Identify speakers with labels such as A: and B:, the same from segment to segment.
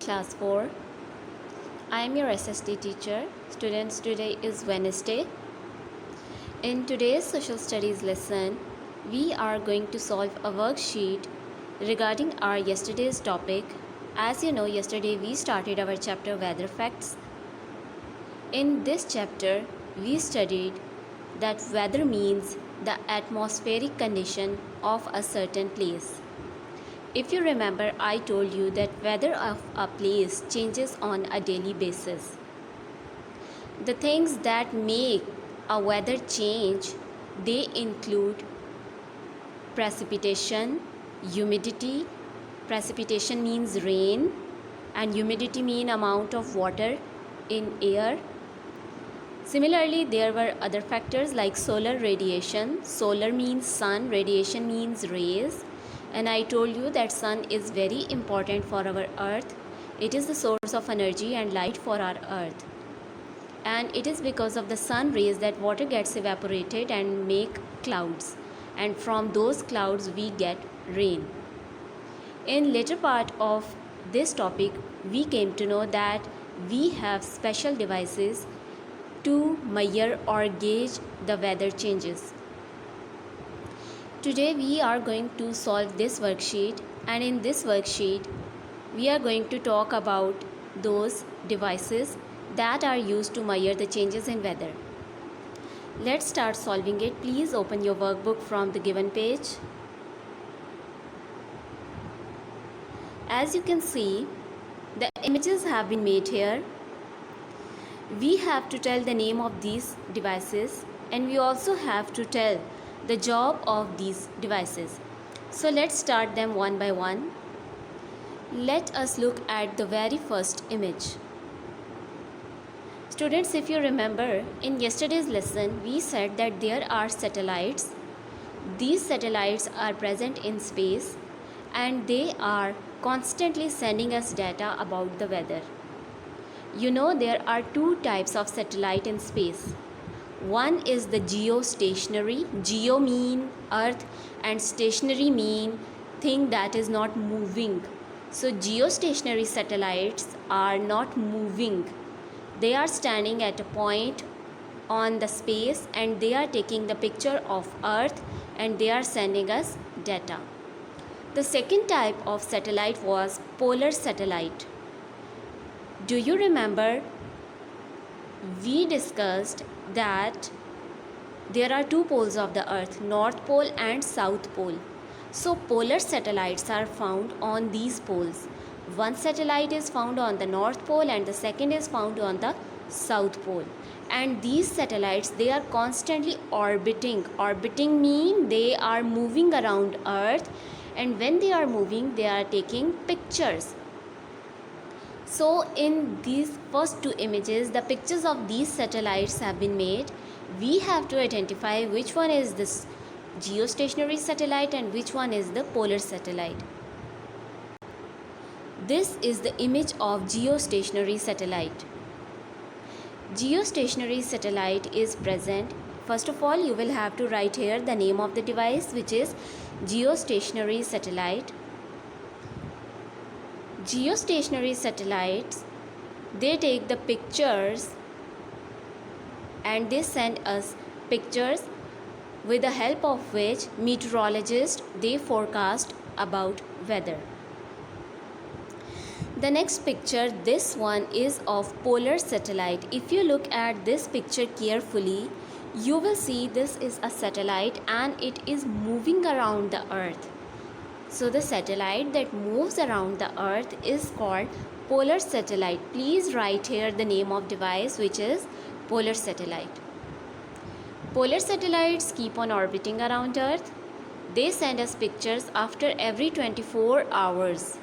A: Class 4. I am your SST teacher. Students, today is Wednesday. In today's social studies lesson, we are going to solve a worksheet regarding our yesterday's topic. As you know, yesterday we started our chapter Weather Facts. In this chapter, we studied that weather means the atmospheric condition of a certain place. If you remember, I told you that weather of a place changes on a daily basis. The things that make a weather change, they include precipitation, humidity. Precipitation means rain and humidity means amount of water in air. Similarly, there were other factors like solar radiation. Solar means sun, radiation means rays. And I told you that sun is very important for our earth. It is the source of energy and light for our earth. And it is because of the sun rays that water gets evaporated and make clouds. And from those clouds we get rain. In later part of this topic, we came to know that we have special devices to measure or gauge the weather changes. Today we are going to solve this worksheet, and in this worksheet we are going to talk about those devices that are used to measure the changes in weather. Let's start solving it. Please open your workbook from the given page. As you can see, the images have been made here. We have to tell the name of these devices, and we also have to tell the job of these devices. So let's start them one by one. Let us look at the very first image. Students, if you remember, in yesterday's lesson we said that there are satellites. These satellites are present in space and they are constantly sending us data about the weather. You know, there are two types of satellite in space. One is the geostationary. Geo mean earth and stationary mean thing that is not moving. So geostationary satellites are not moving. They are standing at a point on the space and they are taking the picture of earth and they are sending us data. The second type of satellite was polar satellite. Do you remember? We discussed that there are two poles of the earth, North Pole and South Pole. So polar satellites are found on these poles. One satellite is found on the North Pole and the second is found on the South Pole. And these satellites, they are constantly orbiting. Orbiting means they are moving around earth, and when they are moving, they are taking pictures. So in these first two images, the pictures of these satellites have been made. We have to identify which one is this geostationary satellite and which one is the polar satellite. This is the image of geostationary satellite. Geostationary satellite is present. First of all, you will have to write here the name of the device, which is geostationary satellite. Geostationary satellites, they take the pictures and they send us pictures with the help of which meteorologists, they forecast about weather. The next picture, this one is of polar satellite. If you look at this picture carefully, you will see this is a satellite and it is moving around the earth. So the satellite that moves around the earth is called polar satellite. Please write here the name of device, which is polar satellite. Polar satellites keep on orbiting around earth. They send us pictures after every 24 hours.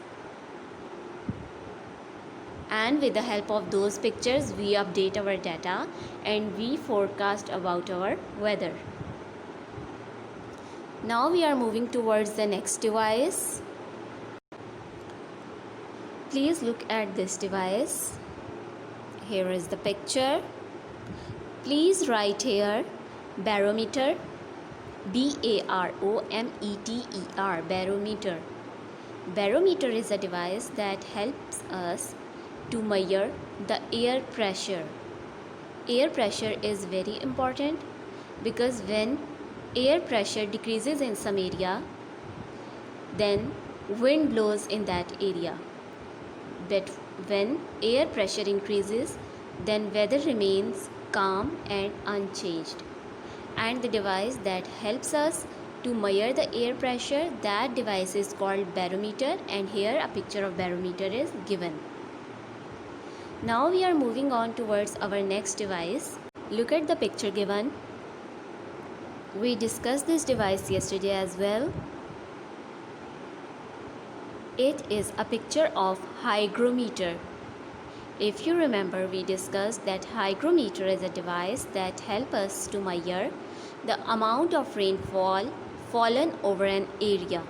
A: And with the help of those pictures, we update our data and we forecast about our weather. Now we are moving towards the next device. Please look at this device. Here is the picture. Please write here barometer, B-A-R-O-M-E-T-E-R, barometer. Barometer is a device that helps us to measure the air pressure. Air pressure is very important because when air pressure decreases in some area, then wind blows in that area. But when air pressure increases, then weather remains calm and unchanged. And the device that helps us to measure the air pressure, that device is called barometer, and here a picture of barometer is given. Now we are moving on towards our next device. Look at the picture given. We discussed this device yesterday as well. It is a picture of hygrometer. If you remember, we discussed that hygrometer is a device that helps us to measure the amount of rainfall fallen over an area.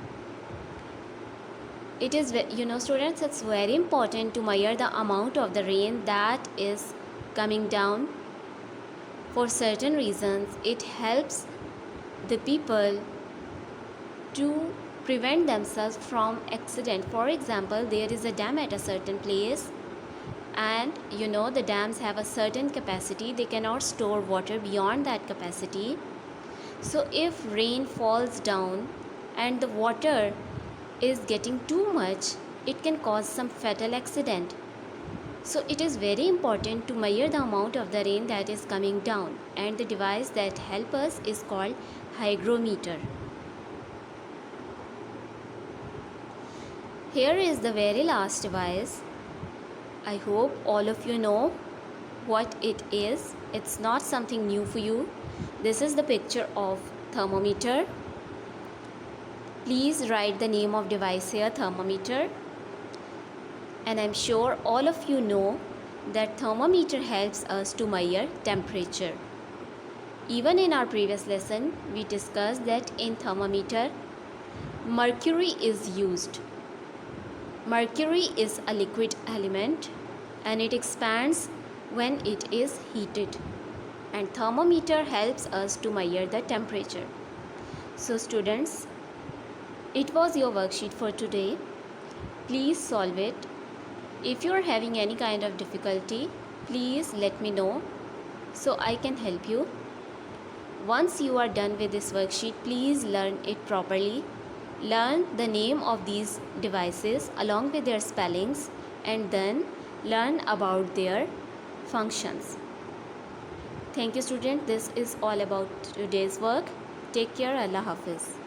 A: It is, students, it's very important to measure the amount of the rain that is coming down. For certain reasons, it helps the people to prevent themselves from accident. For example, there is a dam at a certain place, and the dams have a certain capacity. They cannot store water beyond that capacity. So if rain falls down and the water is getting too much, it can cause some fatal accident. So it is very important to measure the amount of the rain that is coming down, and the device that helps us is called hygrometer. Here is the very last device. I hope all of you know what it is. It's not something new for you. This is the picture of thermometer. Please write the name of device here, thermometer. And I'm sure all of you know that thermometer helps us to measure temperature. Even in our previous lesson, we discussed that in thermometer, mercury is used. Mercury is a liquid element and it expands when it is heated. And thermometer helps us to measure the temperature. So students, it was your worksheet for today. Please solve it. If you are having any kind of difficulty, please let me know so I can help you. Once you are done with this worksheet, please learn it properly. Learn the name of these devices along with their spellings, and then learn about their functions. Thank you, student. This is all about today's work. Take care. Allah Hafiz.